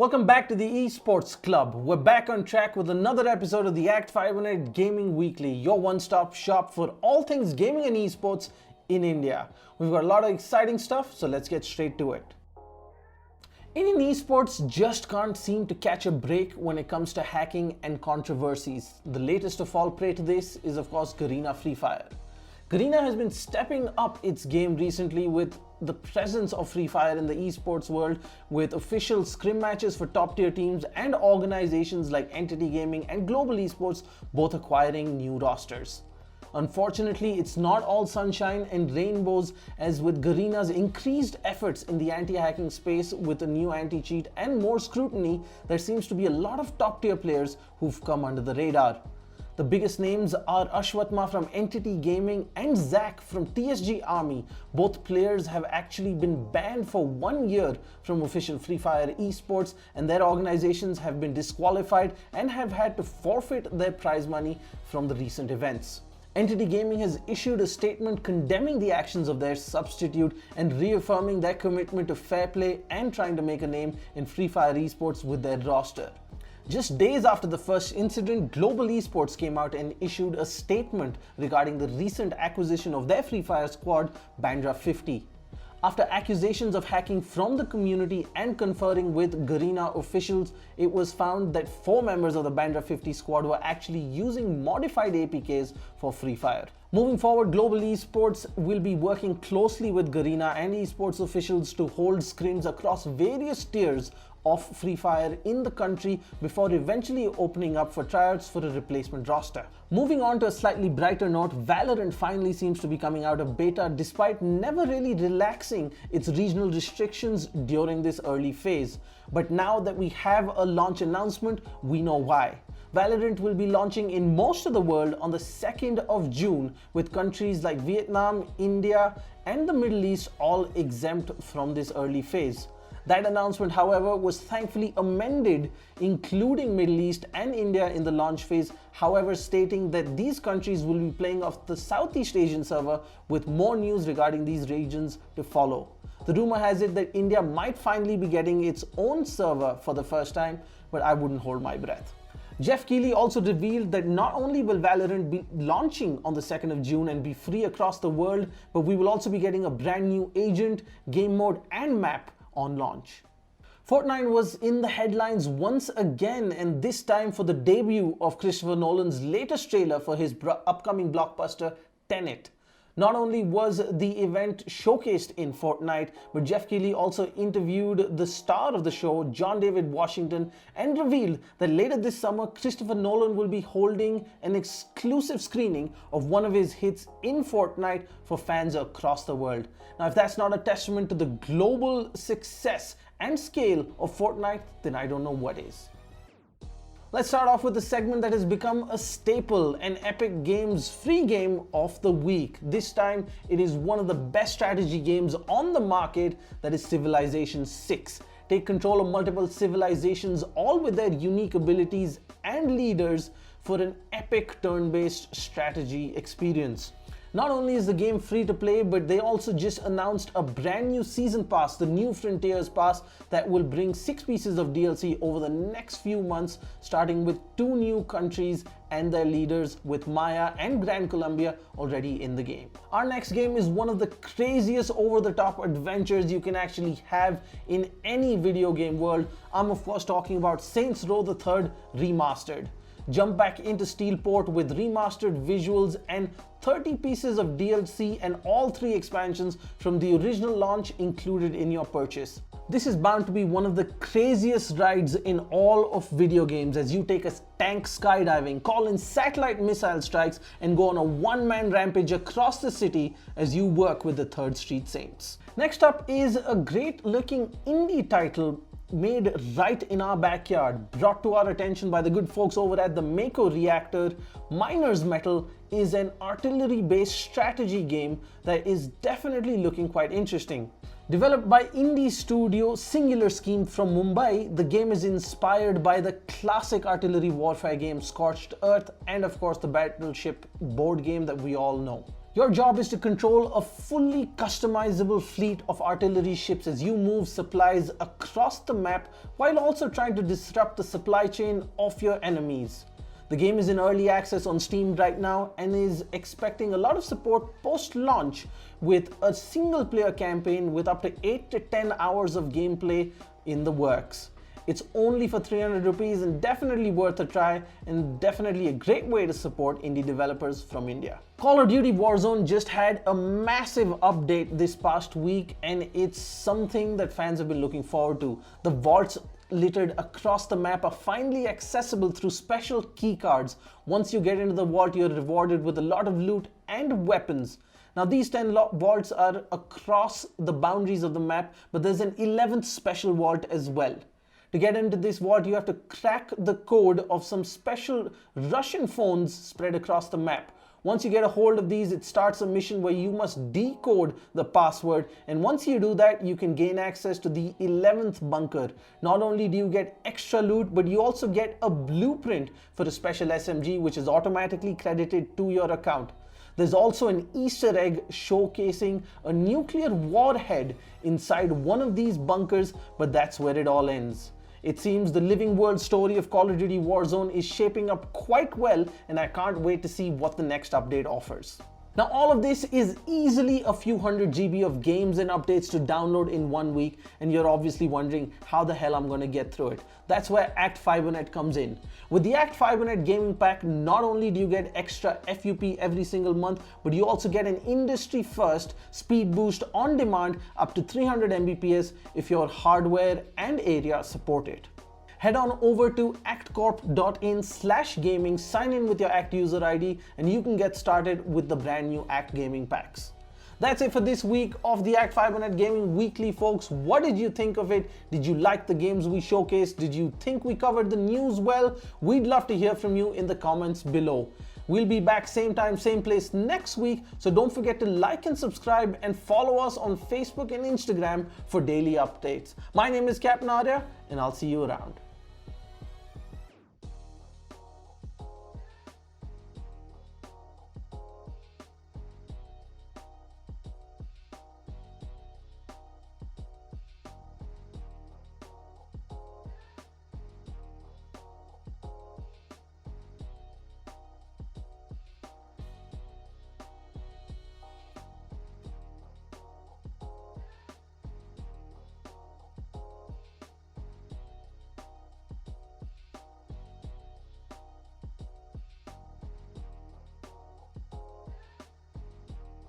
Welcome back to the Esports Club. We're back on track with another episode of the ACT Fibernet Gaming Weekly, your one-stop shop for all things gaming and esports in India. We've got a lot of exciting stuff, so let's get straight to it. Indian esports just can't seem to catch a break when it comes to hacking and controversies. The latest of all prey to this is of course Garena Free Fire. Garena has been stepping up its game recently with the presence of Free Fire in the esports world, with official scrim matches for top tier teams and organizations like Entity Gaming and Global Esports both acquiring new rosters. Unfortunately, it's not all sunshine and rainbows, as with Garena's increased efforts in the anti-hacking space with a new anti-cheat and more scrutiny, there seems to be a lot of top tier players who've come under the radar. The biggest names are Ashwatma from Entity Gaming and Zach from TSG Army. Both players have actually been banned for 1 year from official Free Fire esports, and their organizations have been disqualified and have had to forfeit their prize money from the recent events. Entity Gaming has issued a statement condemning the actions of their substitute and reaffirming their commitment to fair play and trying to make a name in Free Fire esports with their roster. Just days after the first incident, Global Esports came out and issued a statement regarding the recent acquisition of their Free Fire squad, Bandra 50. After accusations of hacking from the community and conferring with Garena officials, it was found that 4 members of the Bandra 50 squad were actually using modified APKs for Free Fire. Moving forward, Global Esports will be working closely with Garena and esports officials to hold scrims across various tiers of Free Fire in the country before eventually opening up for tryouts for a replacement roster. Moving on to a slightly brighter note, Valorant finally seems to be coming out of beta despite never really relaxing its regional restrictions during this early phase. But now that we have a launch announcement, we know why. Valorant will be launching in most of the world on the 2nd of June, with countries like Vietnam, India, and the Middle East all exempt from this early phase. That announcement, however, was thankfully amended, including Middle East and India in the launch phase, however stating that these countries will be playing off the Southeast Asian server, with more news regarding these regions to follow. The rumor has it that India might finally be getting its own server for the first time, but I wouldn't hold my breath. Jeff Keighley also revealed that not only will Valorant be launching on the 2nd of June and be free across the world, but we will also be getting a brand new agent, game mode and map on launch. Fortnite was in the headlines once again, and this time for the debut of Christopher Nolan's latest trailer for his upcoming blockbuster Tenet. Not only was the event showcased in Fortnite, but Jeff Keighley also interviewed the star of the show, John David Washington, and revealed that later this summer, Christopher Nolan will be holding an exclusive screening of one of his hits in Fortnite for fans across the world. Now, if that's not a testament to the global success and scale of Fortnite, then I don't know what is. Let's start off with the segment that has become a staple, an Epic Games free game of the week. This time, it is one of the best strategy games on the market, that is Civilization 6. Take control of multiple civilizations, all with their unique abilities and leaders, for an epic turn-based strategy experience. Not only is the game free to play, but they also just announced a brand new season pass, the New Frontiers Pass, that will bring 6 pieces of DLC over the next few months, starting with 2 new countries and their leaders, with Maya and Grand Colombia already in the game. Our next game is one of the craziest over-the-top adventures you can actually have in any video game world. I'm of course talking about Saints Row the Third Remastered. Jump back into Steelport with remastered visuals and 30 pieces of DLC and all 3 expansions from the original launch included in your purchase. This is bound to be one of the craziest rides in all of video games, as you take a tank skydiving, call in satellite missile strikes, and go on a one-man rampage across the city as you work with the 3rd Street Saints. Next up is a great looking indie title made right in our backyard, brought to our attention by the good folks over at the Mako Reactor. Miner's Mettle is an artillery-based strategy game that is definitely looking quite interesting. Developed by indie studio Singular Scheme from Mumbai, the game is inspired by the classic artillery warfare game Scorched Earth and of course the Battleship board game that we all know. Your job is to control a fully customizable fleet of artillery ships as you move supplies across the map while also trying to disrupt the supply chain of your enemies. The game is in early access on Steam right now and is expecting a lot of support post-launch with a single player campaign with up to 8 to 10 hours of gameplay in the works. It's only for 300 rupees and definitely worth a try and definitely a great way to support indie developers from India. Call of Duty Warzone just had a massive update this past week and it's something that fans have been looking forward to. The vaults littered across the map are finally accessible through special keycards. Once you get into the vault, you're rewarded with a lot of loot and weapons. Now these 10 vaults are across the boundaries of the map, but there's an 11th special vault as well. To get into this vault, you have to crack the code of some special Russian phones spread across the map. Once you get a hold of these, it starts a mission where you must decode the password, and once you do that, you can gain access to the 11th bunker. Not only do you get extra loot, but you also get a blueprint for a special SMG which is automatically credited to your account. There's also an Easter egg showcasing a nuclear warhead inside one of these bunkers, but that's where it all ends. It seems the living world story of Call of Duty Warzone is shaping up quite well, and I can't wait to see what the next update offers. Now all of this is easily a few hundred GB of games and updates to download in 1 week, and you're obviously wondering how the hell I'm going to get through it. That's where ACT Fibernet comes in. With the ACT Fibernet Gaming Pack, not only do you get extra FUP every single month, but you also get an industry first speed boost on demand up to 300 Mbps if your hardware and area support it. Head on over to actcorp.in/gaming, sign in with your ACT user ID, and you can get started with the brand new ACT Gaming Packs. That's it for this week of the ACT Fibernet Gaming Weekly, folks. What did you think of it? Did you like the games we showcased? Did you think we covered the news well? We'd love to hear from you in the comments below. We'll be back same time, same place next week, so don't forget to like and subscribe and follow us on Facebook and Instagram for daily updates. My name is Captain Arya, and I'll see you around.